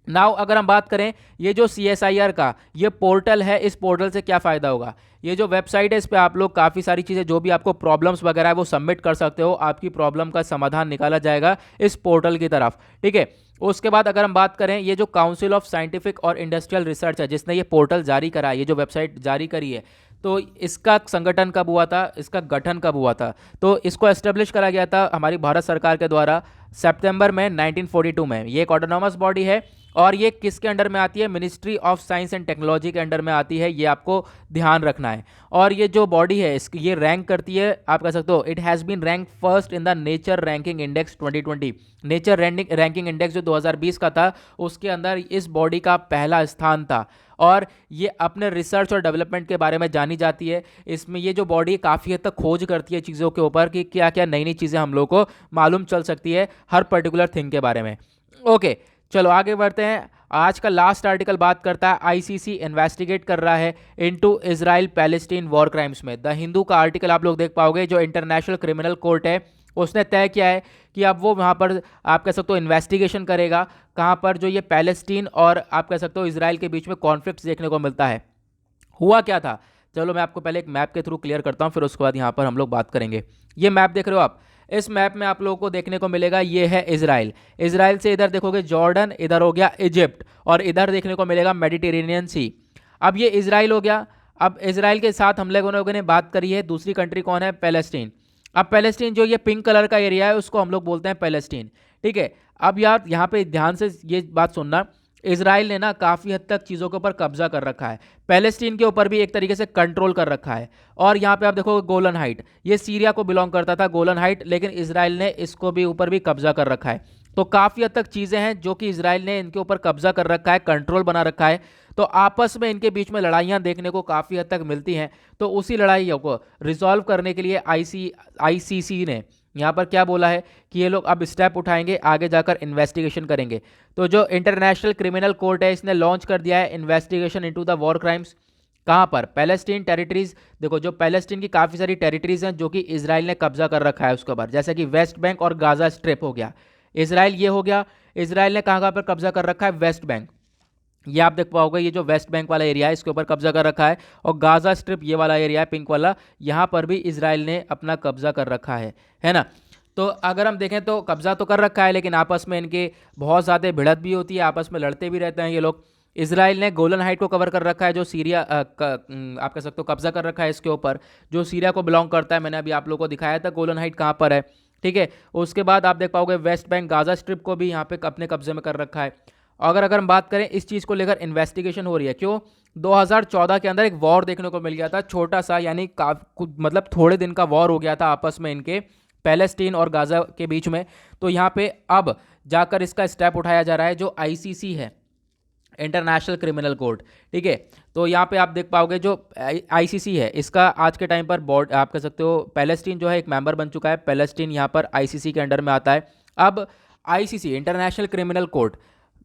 नाउ अगर हम बात करें ये जो CSIR का ये पोर्टल है, इस पोर्टल से क्या फ़ायदा होगा। ये जो वेबसाइट है इस पे आप लोग काफ़ी सारी चीज़ें, जो भी आपको प्रॉब्लम्स वगैरह है वो सबमिट कर सकते हो, आपकी प्रॉब्लम का समाधान निकाला जाएगा इस पोर्टल की तरफ। ठीक है, उसके बाद अगर हम बात करें ये जो काउंसिल ऑफ साइंटिफिक और इंडस्ट्रियल रिसर्च है जिसने ये पोर्टल जारी करा है, ये जो वेबसाइट जारी करी है, तो इसका संगठन कब हुआ था, इसका गठन कब हुआ था, तो इसको एस्टेब्लिश करा गया था हमारी भारत सरकार के द्वारा सितंबर में 1942 में। ये एक ऑटोनॉमस बॉडी है और ये किसके अंडर में आती है, ministry of science and technology के अंडर में आती है, ये आपको ध्यान रखना है। और ये जो बॉडी है इसकी ये रैंक करती है, आप कह सकते हो it has been rank first in the Nature Ranking Index 2020। Nature Ranking Index जो 2020 का था उसके अंदर इस बॉडी का पहला स्थान था और ये अपने रिसर्च और डेवलपमेंट के बारे में जानी जाती है। इसमें ये जो बॉडी काफ़ी हद तक खोज करती है चीज़ों के ऊपर कि क्या क्या नई नई चीज़ें हम लोग को मालूम चल सकती है हर पर्टिकुलर थिंग के बारे में। ओके, चलो आगे बढ़ते हैं। आज का लास्ट आर्टिकल बात करता है आईसीसी इन्वेस्टिगेट कर रहा है into Israel Palestine war crimes में। द हिंदू का आर्टिकल आप लोग देख पाओगे, जो इंटरनेशनल क्रिमिनल कोर्ट है उसने तय किया है कि अब वो वहाँ पर आप कह सकते हो इन्वेस्टिगेशन करेगा, कहाँ पर जो ये पैलेस्टीन और आप कह सकते हो इजराइल के बीच में कॉन्फ्लिक्ट देखने को मिलता है। हुआ क्या था, चलो मैं आपको पहले एक मैप के थ्रू क्लियर करता हूँ, फिर उसके बाद यहाँ पर हम लोग बात करेंगे। ये मैप देख रहे हो आप, इस मैप में आप लोगों को देखने को मिलेगा ये है इजराइल। इजराइल से इधर देखोगे जॉर्डन, इधर हो गया इजिप्ट और इधर देखने को मिलेगा मेडिटेरेनियन सी। अब ये इजराइल हो गया। अब इजराइल के साथ हम लोगों ने बात करी है, दूसरी कंट्री कौन है, पैलेस्टीन। अब पैलेस्टीन जो ये पिंक कलर का एरिया है उसको हम लोग बोलते हैं पैलेस्टीन। ठीक है, अब यार यहाँ पे ध्यान से ये बात सुनना, इजराइल ने ना काफ़ी हद तक चीज़ों के ऊपर कब्जा कर रखा है, पैलेस्टीन के ऊपर भी एक तरीके से कंट्रोल कर रखा है। और यहाँ पे आप देखोगे गोलन हाइट, ये सीरिया को बिलोंग करता था गोलन हाइट, लेकिन इजराइल ने इसको भी ऊपर भी कब्जा कर रखा है। तो काफ़ी हद तक चीज़ें हैं जो कि इजराइल ने इनके ऊपर कब्जा कर रखा है, कंट्रोल बना रखा है। तो आपस में इनके बीच में लड़ाइयाँ देखने को काफ़ी हद तक मिलती हैं। तो उसी लड़ाइयों को रिजॉल्व करने के लिए आईसीसी ने यहाँ पर क्या बोला है कि ये लोग अब स्टेप उठाएंगे, आगे जाकर इन्वेस्टिगेशन करेंगे। तो जो इंटरनेशनल क्रिमिनल कोर्ट है इसने लॉन्च कर दिया है investigation into the war crimes. कहाँ पर, पैलेस्टीन टेरिटरीज। देखो जो पैलेस्टीन की काफ़ी सारी टेरिटरीज हैं जो कि इजराइल ने कब्जा कर रखा है उसके ऊपर, जैसे कि वेस्ट बैंक और गाजा स्ट्रिप हो गया। इजराइल ये हो गया, इजराइल ने कहाँ पर कब्जा कर रखा है, वेस्ट बैंक। ये आप देख पाओगे, ये जो वेस्ट बैंक वाला एरिया है इसके ऊपर कब्जा कर रखा है। और गाजा स्ट्रिप ये वाला एरिया है पिंक वाला, यहाँ पर भी इजराइल ने अपना कब्जा कर रखा है ना। तो अगर हम देखें तो कब्जा तो कर रखा है, लेकिन आपस में इनके बहुत ज़्यादा भिड़त भी होती है, आपस में लड़ते भी रहते हैं ये लोग। इजराइल ने गोलन हाइट को कवर कर रखा है, जो सीरिया आप कह सकते हो कब्जा कर रखा है इसके ऊपर, जो सीरिया को बिलोंग करता है। मैंने अभी आप लोगों को दिखाया था गोलन हाइट कहाँ पर है। ठीक है, उसके बाद आप देख पाओगे वेस्ट बैंक गाजा स्ट्रिप को भी यहाँ पे अपने कब्जे में कर रखा है। अगर हम बात करें इस चीज़ को लेकर इन्वेस्टिगेशन हो रही है, क्यों, 2014 के अंदर एक वॉर देखने को मिल गया था, छोटा सा, यानी मतलब थोड़े दिन का वॉर हो गया था आपस में इनके, पैलेस्टीन और गाजा के बीच में। तो यहाँ पे अब जाकर इसका स्टेप उठाया जा रहा है, जो आईसीसी है, इंटरनेशनल क्रिमिनल कोर्ट। ठीक है, तो यहाँ पे आप देख पाओगे जो आईसीसी है इसका आज के टाइम पर बोर्ड आप कह सकते हो पैलेस्टीन जो है एक मेंबर बन चुका है, पैलेस्टीन यहाँ पर आईसीसी के अंडर में आता है। अब आईसीसी इंटरनेशनल क्रिमिनल कोर्ट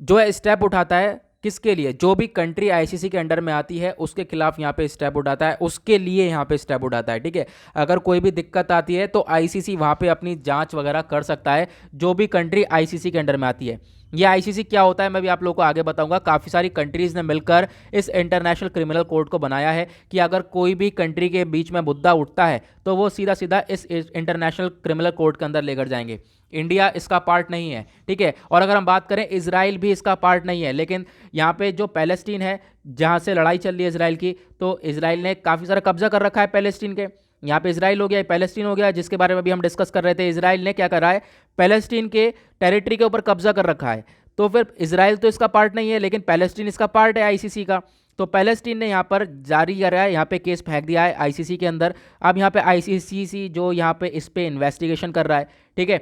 जो है स्टेप उठाता है किसके लिए, जो भी कंट्री आईसीसी के अंडर में आती है उसके खिलाफ यहाँ पे स्टेप उठाता है, उसके लिए यहाँ पे स्टेप उठाता है। ठीक है, अगर कोई भी दिक्कत आती है तो आईसीसी वहाँ पे अपनी जांच वगैरह कर सकता है, जो भी कंट्री आईसीसी के अंडर में आती है। ये आईसीसी क्या होता है मैं भी आप लोगों को आगे बताऊंगा। काफ़ी सारी कंट्रीज़ ने मिलकर इस इंटरनेशनल क्रिमिनल कोर्ट को बनाया है कि अगर कोई भी कंट्री के बीच में मुद्दा उठता है तो वो सीधा सीधा इस इंटरनेशनल क्रिमिनल कोर्ट के अंदर लेकर जाएंगे। इंडिया इसका पार्ट नहीं है। ठीक है, और अगर हम बात करें इजराइल भी इसका पार्ट नहीं है, लेकिन यहाँ पे जो पैलेस्टीन है जहाँ से लड़ाई चल रही है इजराइल की, तो इजराइल ने काफ़ी सारा कब्जा कर रखा है पैलेस्टीन के। यहाँ पे इजराइल हो गया, पैलेस्टीन हो गया, जिसके बारे में भी हम डिस्कस कर रहे थे। इजराइल ने क्या करा है, पैलेस्टीन के टेरिटरी के ऊपर कब्जा कर रखा है। तो फिर इजराइल तो इसका पार्ट नहीं है, लेकिन पैलेस्टीन इसका पार्ट है आईसीसी का। तो पैलेस्टीन ने यहाँ पर जारी करा है, यहाँ पे केस फेंक दिया है आईसीसी के अंदर। अब यहाँ पे आईसीसी जो यहाँ पे इस पे इन्वेस्टिगेशन कर रहा है। ठीक है,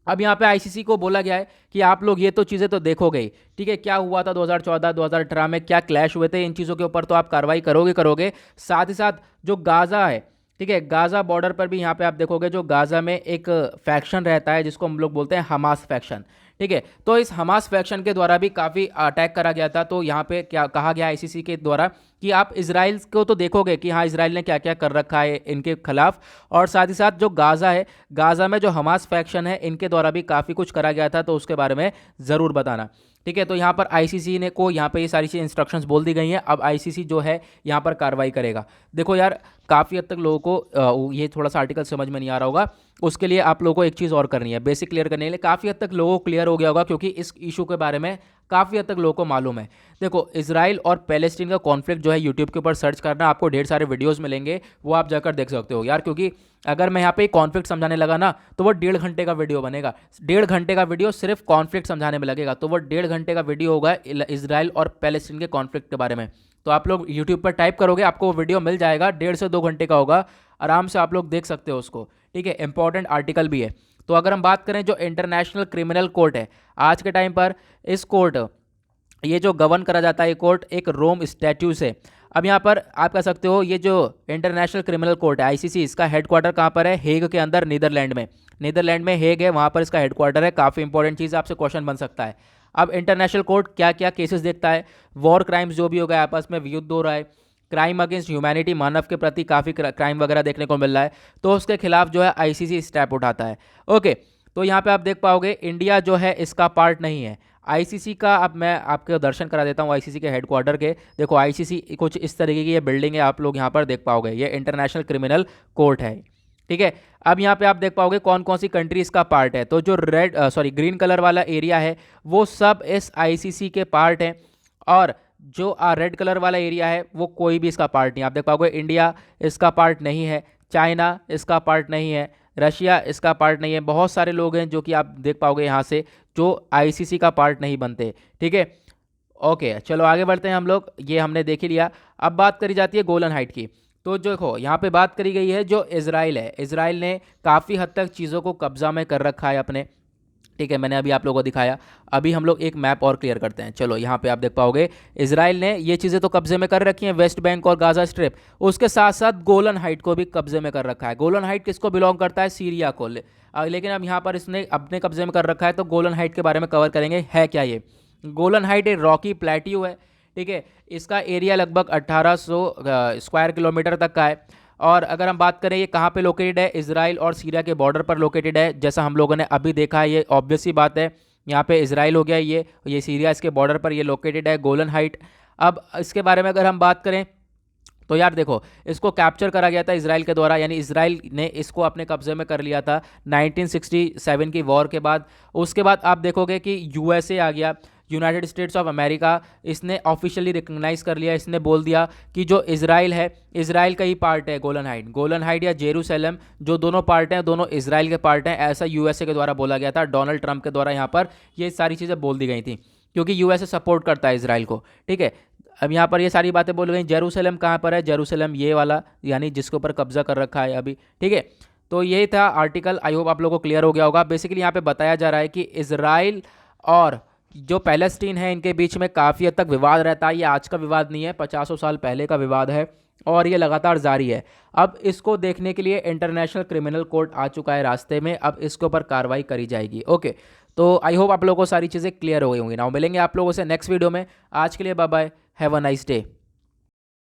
अब यहाँ पे आईसीसी को बोला गया है कि आप लोग ये तो चीज़ें तो देखोगे ही, ठीक है, क्या हुआ था 2014 2018 में, क्या क्लैश हुए थे, इन चीज़ों के ऊपर तो आप कार्रवाई करोगे। साथ ही साथ जो गाज़ा है, ठीक है, गाज़ा बॉर्डर पर भी यहाँ पे आप देखोगे जो गाज़ा में एक फैक्शन रहता है जिसको हम लोग बोलते हैं हमास फैक्शन। ठीक है। तो इस हमास फैक्शन के द्वारा भी काफ़ी अटैक करा गया था। तो यहाँ पे क्या कहा गया आईसीसी के द्वारा कि आप इसराइल को तो देखोगे कि हाँ इसराइल ने क्या क्या कर रखा है इनके खिलाफ, और साथ ही साथ जो गाज़ा है, गाज़ा में जो हमास फैक्शन है इनके द्वारा भी काफ़ी कुछ करा गया था, तो उसके बारे में ज़रूर बताना। ठीक है। तो यहाँ पर आईसीसी ने को यहाँ पे ये सारी चीज़ इंस्ट्रक्शंस बोल दी गई हैं। अब आईसीसी जो है यहाँ पर कार्रवाई करेगा। देखो यार, काफ़ी हद तक लोगों को ये थोड़ा सा आर्टिकल समझ में नहीं आ रहा होगा, उसके लिए आप लोगों को एक चीज़ और करनी है, बेसिक क्लियर करने के लिए। काफ़ी हद तक लोगों को क्लियर हो गया होगा क्योंकि इस इशू के बारे में काफ़ी हद तक लोगों को मालूम है। देखो, इसराइल और पैलेस्टीन का कॉन्फ्लिक्ट जो है यूट्यूब के ऊपर सर्च करना, आपको ढेर सारे वीडियोस मिलेंगे, वो आप जाकर देख सकते हो यार। क्योंकि अगर मैं यहाँ पे कॉन्फ्लिक्ट समझाने लगा ना तो वो 1.5 घंटे का वीडियो बनेगा। 1.5 घंटे का वीडियो सिर्फ कॉन्फ्लिक्ट समझाने में लगेगा, तो वो 1.5 घंटे का वीडियो होगा इसराइल और पैलेस्टीन के कॉन्फ्लिक्ट के बारे में। तो आप लोग यूट्यूब पर टाइप करोगे, आपको वो वीडियो मिल जाएगा, 1.5 से 2 घंटे का होगा, आराम से आप लोग देख सकते हो उसको। ठीक है, इंपॉर्टेंट आर्टिकल भी है। तो अगर हम बात करें जो इंटरनेशनल क्रिमिनल कोर्ट है आज के टाइम पर, इस कोर्ट ये जो गवर्न करा जाता है ये कोर्ट एक रोम स्टैट्यू से। अब यहाँ पर आप कह सकते हो ये जो इंटरनेशनल क्रिमिनल कोर्ट है आईसीसी, इसका हेडक्वार्टर कहाँ पर है? हेग के अंदर, नीदरलैंड में। नीदरलैंड में हेग है, वहाँ पर इसका हेडक्वार्टर है। काफ़ी इंपॉर्टेंट चीज़, आपसे क्वेश्चन बन सकता है। अब इंटरनेशनल कोर्ट क्या क्या केसेस देखता है? वॉर क्राइम्स जो भी हो गए, आपस में युद्ध हो रहा है, क्राइम अगेंस्ट ह्यूमैनिटी, मानव के प्रति काफ़ी क्राइम वगैरह देखने को मिल रहा है, तो उसके खिलाफ जो है आईसीसी स्टेप उठाता है। ओके, तो यहाँ पे आप देख पाओगे इंडिया जो है इसका पार्ट नहीं है आईसीसी का। अब मैं आपके दर्शन करा देता हूँ आईसीसी के हेडक्वार्टर के। देखो आईसीसी कुछ इस तरीके की ये बिल्डिंग है, आप लोग यहाँ पर देख पाओगे, ये इंटरनेशनल क्रिमिनल कोर्ट है। ठीक है। अब यहाँ पे आप देख पाओगे कौन कौन सी कंट्रीज का पार्ट है। तो जो ग्रीन कलर वाला एरिया है वो सब इस आईसीसी के पार्ट है, और जो रेड कलर वाला एरिया है वो कोई भी इसका पार्ट नहीं। आप देख पाओगे इंडिया इसका पार्ट नहीं है, चाइना इसका पार्ट नहीं है, रशिया इसका पार्ट नहीं है। बहुत सारे लोग हैं जो कि आप देख पाओगे यहाँ से जो आईसीसी का पार्ट नहीं बनते। ठीक है, ओके, चलो आगे बढ़ते हैं हम लोग। ये हमने देख ही लिया। अब बात करी जाती है गोलन हाइट की। तो देखो यहाँ पे बात करी गई है जो इजराइल है, इजराइल ने काफ़ी हद तक चीज़ों को कब्जा में कर रखा है अपने। ठीक है, मैंने अभी आप लोगों को दिखाया। अभी हम लोग एक मैप और क्लियर करते हैं। चलो यहाँ पे आप देख पाओगे इजराइल ने ये चीज़ें तो कब्जे में कर रखी हैं, वेस्ट बैंक और गाजा स्ट्रिप, उसके साथ साथ गोलन हाइट को भी कब्जे में कर रखा है। गोलन हाइट किसको बिलोंग करता है? सीरिया को। लेकिन अब यहाँ पर इसने अपने कब्जे में कर रखा है, तो गोलन हाइट के बारे में कवर करेंगे। है क्या ये? गोलन हाइट एक रॉकी प्लेट्यू है। ठीक है, इसका एरिया लगभग 1800 स्क्वायर किलोमीटर तक का है। और अगर हम बात करें ये कहाँ पे लोकेटेड है, इसराइल और सीरिया के बॉर्डर पर लोकेटेड है। जैसा हम लोगों ने अभी देखा है, ये ऑब्वियस सी बात है, यहाँ पे इसराइल हो गया, ये सीरिया इसके बॉर्डर पर ये लोकेटेड है, गोलन हाइट। अब इसके बारे में अगर हम बात करें तो यार देखो, इसको कैप्चर करा गया था इसराइल के द्वारा, यानी इसराइल ने इसको अपने कब्जे में कर लिया था 1967 की वॉर के बाद। उसके बाद आप देखोगे कि यूएसए आ गया, यूनाइटेड स्टेट्स ऑफ अमेरिका, इसने ऑफिशियली रिकग्नाइज कर लिया। इसने बोल दिया कि जो इसराइल है, इसराइल का ही पार्ट है गोलन हाइट या जेरूसलम, जो दोनों पार्ट हैं, दोनों इसराइल के पार्ट हैं, ऐसा यूएसए के द्वारा बोला गया था। डोनाल्ड ट्रंप के द्वारा यहाँ पर ये सारी चीज़ें बोल दी गई थी, क्योंकि यूएसए सपोर्ट करता है इसराइल को। ठीक है, अब यहाँ पर ये सारी बातें बोल गई। जेरूसलम कहाँ पर है? जेरूसलम ये वाला, यानी जिसके ऊपर कब्जा कर रखा है अभी। ठीक है, तो यही था आर्टिकल। आई होप आप लोगों को क्लियर हो गया होगा। बेसिकली यहाँ पे बताया जा रहा है कि इसराइल और जो पैलेस्टीन है इनके बीच में काफ़ी हद तक विवाद रहता है। ये आज का विवाद नहीं है, 50 साल पहले का विवाद है, और ये लगातार जारी है। अब इसको देखने के लिए इंटरनेशनल क्रिमिनल कोर्ट आ चुका है रास्ते में, अब इसके ऊपर कार्रवाई करी जाएगी। ओके, तो आई होप आप लोगों को सारी चीज़ें क्लियर हो गई होंगी। नाउ मिलेंगे आप लोगों से नेक्स्ट वीडियो में। आज के लिए bye bye, have a nice day.